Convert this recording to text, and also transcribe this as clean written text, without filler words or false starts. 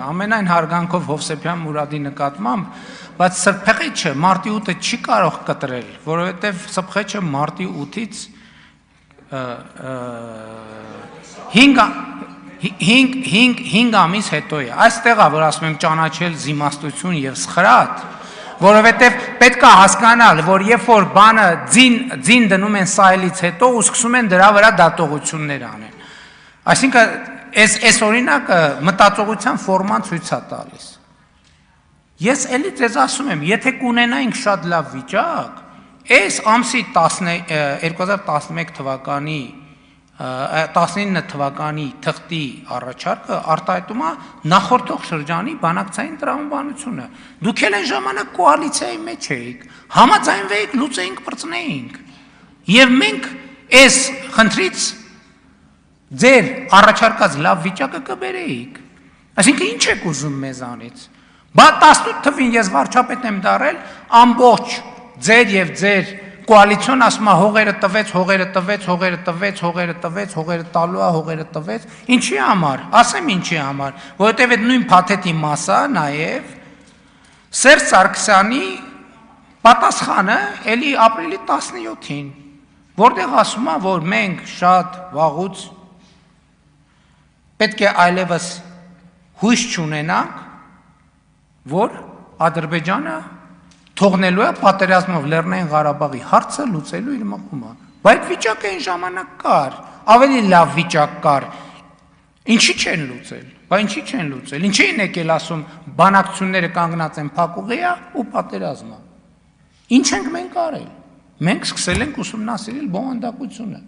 ամենայն հարգանքով Հովսեփյան Մուրադի նկատմամբ, բայց Սրբեղիջը մարտի 8-ը չի կարող կտրել, որովհետև Սրբեղիջը մարտի 8-ից 5 ամիս հետո է։ Այստեղ է, որ ասում եմ ճանաչել զիմաստություն եւ սխրատ, որովհետև պետք է հասկանալ, որ երբ որ բանը ձին դնում են սայլից հետո ու սկսում են դրա վրա դատողություններ անել։ Այսինքն այս օրինակը մտածողության ֆորման ցույց է տալիս։ Ես էլի ձեզ ասում եմ, եթե կունենայինք շատ լավ վիճակ, այս ամսի 2011 թվականի 19 թվականի թղթի առաջարկը արտահայտում է նախորդող շրջանի բանակցային տրամաբանությունը։ Դուք էլ այն ժամանակ կոալիցիայի մեջ էիք, համաձայնվեիք, լուծեինք, բրծնեինք։ Եվ մենք այս խնդրից ձեր առաջարկած լավ վիճակը կբերեիք։ Այսինքն ինչ եք ուզում մեզանից։ Բա 18 թվին ես վարչապետ եմ դարել, ամբողջ ձեր եւ ձեր կոալիցիոն ասում է հողերը տվեց, հողերը տվեց, ինչի համար, ասեմ ինչի համար, որովհետև այդ նույն փաթեթի մասա նաև Սերժ Սարգսյանի պատասխանը էլի ապրիլի 17-ին, որտեղ ասում է, որ մենք շատ վաղուց պետք է այլևս հույս չունենանք, որ Ադրբեջանը թողնելու է պատերազմով Լեռնային Ղարաբաղի հարցը լուծելու իր մղումը։ Բայց վիճակը այն ժամանակ կար, ավելի լավ վիճակ կար։ Ինչի չեն լուծել։ Ինչի են եկել ասում բանակցությունները կանգնած են փակուղիա ու պատերազմը։ Ինչ ենք մենք արել։ Մենք սկսել ենք ուսումնասիրել բովանդակությունը։